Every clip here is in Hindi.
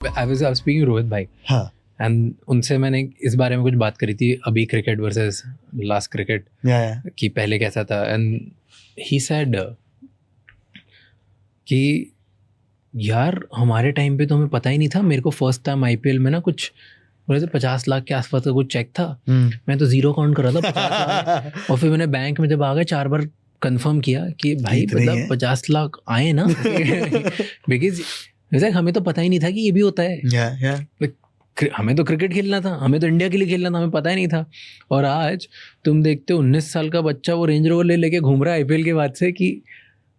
आई वाज स्पीकिंग रोहित भाई, हाँ, एंड उनसे मैंने इस बारे में कुछ बात करी थी अभी क्रिकेट वर्सेस लास्ट क्रिकेट या कि पहले कैसा था, एंड ही सेड कि यार हमारे टाइम पे तो हमें पता ही नहीं था. मेरे को फर्स्ट टाइम आईपीएल में ना कुछ बोले थे 50 लाख के आसपास का कुछ चेक था. मैं तो जीरो काउंट कर रहा था 50 लाख और फिर मैंने बैंक में जब आ गए 4 बार कंफर्म किया कि भाई मतलब 50 लाख आए ना. बिकॉज हमें तो पता ही नहीं था कि ये भी होता है. हमें तो क्रिकेट खेलना था, हमें तो इंडिया के लिए खेलना था, हमें पता ही नहीं था. और आज तुम देखते हो 19 साल का बच्चा वो रेंज रोवर ले लेके घूम रहा है आईपीएल के बाद से कि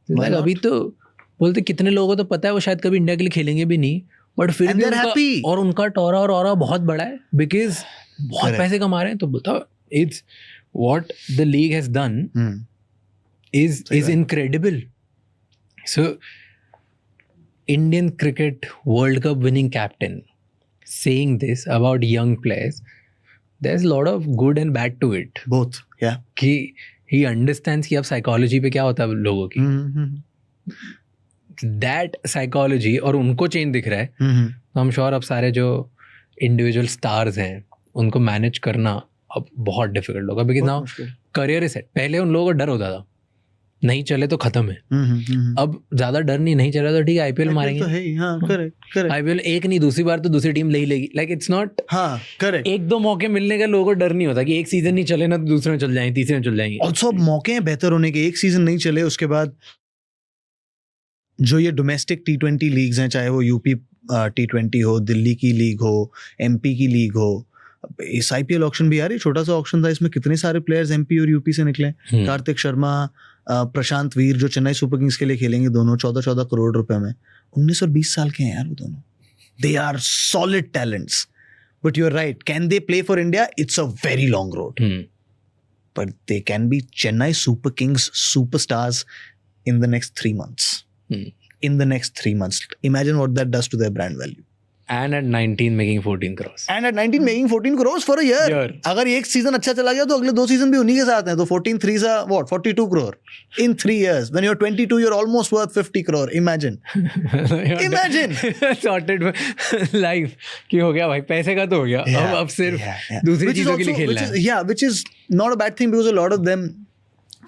अभी तो बोलते कितने लोगों को तो पता है वो शायद कभी इंडिया के लिए खेलेंगे भी नहीं, बट फिर भी उनका टोरा और ऑरा बहुत बड़ा है बिकॉज बहुत पैसे कमा रहे हैं. तो बोलता it's what the league has done is incredible. So Indian cricket World Cup winning captain saying this about young players, there's a lot of good and bad to it. Both, yeah. कि he understands कि अब psychology पे क्या होता है लोगों की. That psychology और उनको change दिख रहा है. तो I'm sure अब सारे जो individual stars हैं उनको manage करना अब बहुत difficult होगा because now career is set. पहले उन लोगों को डर होता था नहीं चले तो खत्म है. अब ज्यादा डर नहीं चला तो ठीक है आईपीएल मारेंगे तो है. हाँ, करेक्ट. आईपीएल एक नहीं दूसरी बार तो दूसरी टीम ले ही लेगी. Like it's not. हाँ, करेक्ट. एक दो मौके मिलने का लोगों को डर नहीं होता कि एक सीजन नहीं चले ना तो दूसरे में चल जाएंगे, तीसरे में चल जाएंगे. ऑल्सो अब मौके हैं बेहतर होने के. एक सीजन नहीं चले उसके बाद जो ये डोमेस्टिक T20 लीग्स हैं, चाहे वो यूपी T20 हो, दिल्ली की लीग हो, एमपी की लीग हो. इस आईपीएल ऑक्शन भी यार ये छोटा सा ऑक्शन था, इसमें कितने सारे प्लेयर्स एमपी और यूपी से निकले. कार्तिक शर्मा, प्रशांत वीर जो चेन्नई सुपर किंग्स के लिए खेलेंगे, दोनों 14 करोड़ रुपए में. 19 और 20 साल के हैं यार वो दोनों. They are solid talents. But you are right, can they play for India? It's a very long road. But they can be Chennai Super Kings superstars in the next 3 months. In the next 3 months. Imagine what that does to their brand value. And at 19 making 14 crores. And at 19 making 14 crores for a year. अगर एक सीजन अच्छा चला गया तो अगले 2 सीजन भी उन्हीं के साथ हैं. तो 14 3s are what? 42 crore in 3 years. When you're 22, you're almost worth 50 crore. Imagine. Imagine. Sorted life कि हो गया भाई, पैसे का तो हो गया. अब सिर्फ दूसरी चीजों के लिए खेलना है. Yeah, which is not a bad thing because a lot of them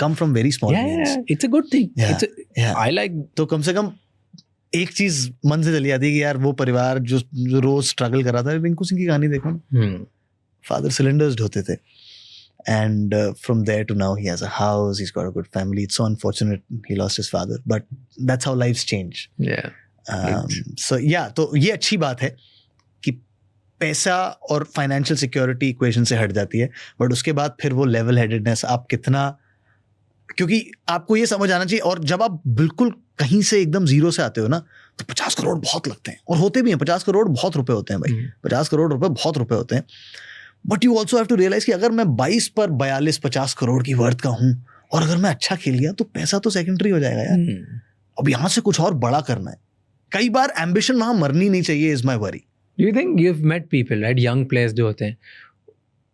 come from very small means. Yeah, it's a good thing. I like. तो कम से कम एक चीज मन से चली जाती है कि यार वो परिवार जो रोज स्ट्रगल कर रहा था. रिंकू सिंह की कहानी देखो ना. फादर सिलेंडर्स ढोते थे and from there to now he has a house, he's got a good family. It's so unfortunate he lost his father, but that's how lives change. So yeah, तो ये अच्छी बात है कि पैसा और फाइनेंशियल सिक्योरिटी इक्वेशन से हट जाती है. बट उसके बाद फिर वो लेवल हेडेडनेस आप कितना, क्योंकि आपको ये समझ आना चाहिए. और जब आप बिल्कुल कहीं से एकदम जीरो से आते हो ना तो 50 करोड़ बहुत लगते हैं और होते भी हैं. 50 करोड़ बहुत रुपए होते हैं भाई. 50 करोड़ रुपए बहुत रुपए होते हैं. But you also have to realise कि अगर मैं 22 पर 42-50 करोड़ की वर्थ का हूं और अगर मैं अच्छा खेल गया तो पैसा तो सेकेंडरी हो जाएगा यार. अब यहां से कुछ और बड़ा करना है. कई बार एम्बिशन वहां मरनी नहीं चाहिए, is my worry. Do you think you've met people, right? Young players जो होते हैं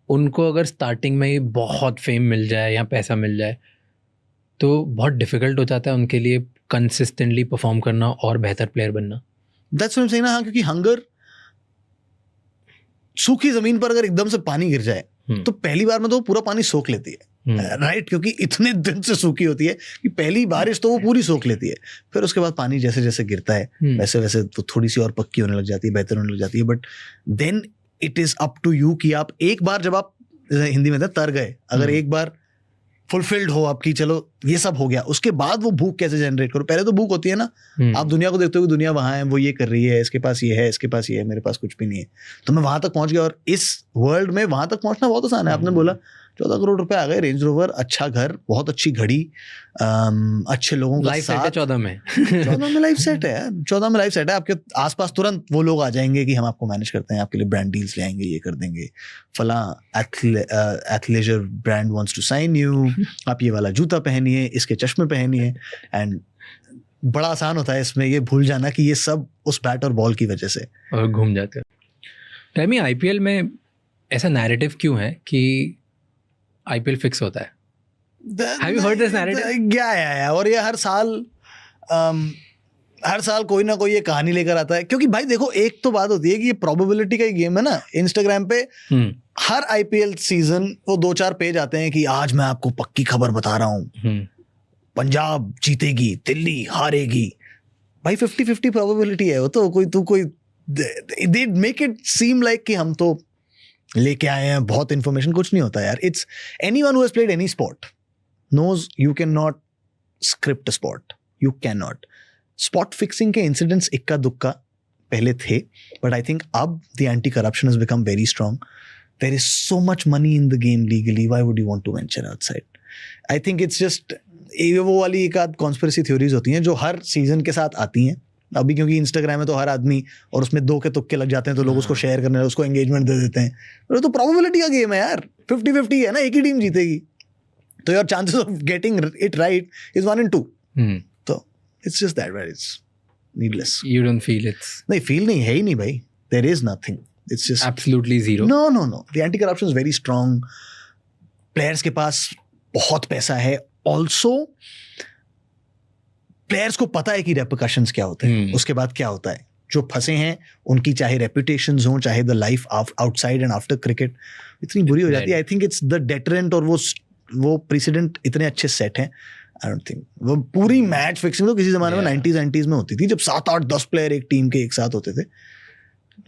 उनको अगर स्टार्टिंग में ही बहुत फेम मिल जाए या पैसा मिल जाए तो बहुत डिफिकल्ट हो जाता है उनके लिए कंसिस्टेंटली परफॉर्म करना और बेहतर प्लेयर बनना. That's what I'm saying ना. हाँ, क्योंकि हंगर, सूखी जमीन पर अगर एकदम से पानी गिर जाए तो पहली बार में तो वो पूरा पानी सोख लेती है, राइट? क्योंकि इतने दिन से सूखी होती है कि पहली बारिश तो वो पूरी सोख लेती है. फिर उसके बाद पानी जैसे जैसे गिरता है वैसे वैसे तो थोड़ी सी और पक्की होने लग जाती है, बेहतर होने लग जाती है. But then it is up to you कि आप एक बार, जब आप हिंदी में तर गए, अगर एक बार फुलफिल्ड हो आपकी, चलो ये सब हो गया, उसके बाद वो भूख कैसे जनरेट करो. पहले तो भूख होती है ना. आप दुनिया को देखते हो कि दुनिया वहां है, वो ये कर रही है, इसके पास ये है, इसके पास ये है, मेरे पास कुछ भी नहीं है. तो मैं वहां तक पहुंच गया. और इस वर्ल्ड में वहां तक पहुंचना बहुत आसान है. आपने बोला 14 करोड़ रुपए आ गए, रेंज रोवर, अच्छा घर, बहुत अच्छी घड़ी, अच्छे लोगों का साथ. 14 में लाइफ सेट है यार. 14 में लाइफ सेट है. आपके आसपास तुरंत वो लोग आ जाएंगे कि हम आपको मैनेज करते हैं, आपके लिए ब्रांड डील्स ले आएंगे, ये कर देंगे, फला athleisure brand wants to sign you, आप ये वाला जूता पहनिए, इसके चश्मे पहनिए. एंड बड़ा आसान होता है इसमें ये भूल जाना कि ये सब उस बैट और बॉल की वजह से और घूम जाते हैं. टेल मी, आईपीएल में ऐसा नैरेटिव क्यों है कि आईपीएल फिक्स होता है? Have you heard this narrative? Yeah. और ये हर साल हर साल कोई ना कोई ये कहानी लेकर आता है, क्योंकि भाई देखो एक तो बात होती है कि ये प्रोबेबिलिटी का ही गेम है ना। इंस्टाग्राम पे हर आईपीएल सीजन वो 2-4 पेज आते हैं कि आज मैं आपको पक्की खबर बता रहा हूँ, पंजाब जीतेगी, दिल्ली हारेगी। भाई 50-50 प्रोबेबिलिटी है वो तो। कोई they make it seem like कि हम तो लेके आए हैं बहुत इंफॉर्मेशन। कुछ नहीं होता यार। It's anyone who has played any sport knows you can not script spot, you can not. Spot fixing के इंसिडेंट्स इक्का दुक्का पहले थे, बट आई थिंक अब the anti corruption has become very strong. There is so much money in the game legally, why would you want to venture outside? I think it's just वो वाली एक आध कॉन्स्पिरेसी थ्योरीज होती हैं जो हर सीजन के साथ आती हैं। अभी क्योंकि इंस्टाग्राम है तो हर आदमी, और उसमें 2 के तुक्के लग जाते हैं तो लोग उसको शेयर करने, उसको एंगेजमेंट दे देते हैं। तो प्रोबेबिलिटी का गेम है यार, 50-50 है ना, एक ही टीम जीतेगी। तो your chances of getting it right is 1 in 2। तो it's just that, it's needless. You don't feel it's नहीं, फील नहीं है ही नहीं भाई, there is nothing, it's just absolutely zero? No the anti corruption is very strong. Players के पास बहुत पैसा है। ऑल्सो प्लेयर्स को पता है कि रेपरकशंस क्या होते हैं, उसके बाद क्या होता है। जो फंसे हैं उनकी चाहे रेपुटेशंस हो, चाहे the life outside and after cricket इतनी बुरी हो जाती है। आई थिंक इट्स द डेटरेंट, और वो प्रेसिडेंट इतने अच्छे सेट हैं। आई डोंट थिंक वो पूरी मैच फिक्सिंग तो किसी जमाने में 90s में होती थी, जब 7-8-10 प्लेयर एक टीम के एक साथ होते थे।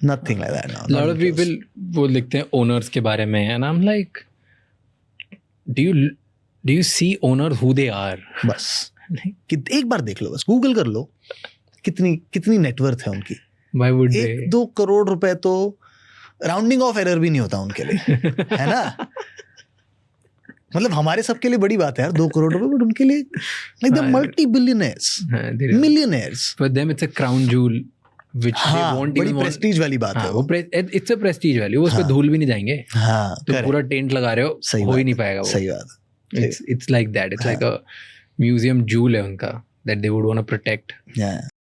Nothing like that now. Lot of people वो लिखते हैं ओनर्स के बारे में, and I am like, do you see owner who they are? बस एक बार देख लो, बस गूगल कर लो कितनी नेटवर्थ है उनकी। Why would they? 1-2 करोड़ रुपए तो राउंडिंग ऑफ एरर भी नहीं होता उनके लिए, है ना। मतलब हमारे सबके लिए बड़ी बात है यार 2 करोड़ रुपए, बट उनके लिए like the multi billionaires, millionaires. For them it's a crown jewel which they won't बड़ी even want. प्रेस्टीज वाली बात है वो। It's a prestige value, उस पे धूल भी नहीं जाएंगे। हाँ, तो पूरा टेंट लगा रहे हो, हो ही नहीं पाएगा वो। सही बात। It's like that. It's like a museum jewel है उनका that they would want to protect. Yeah.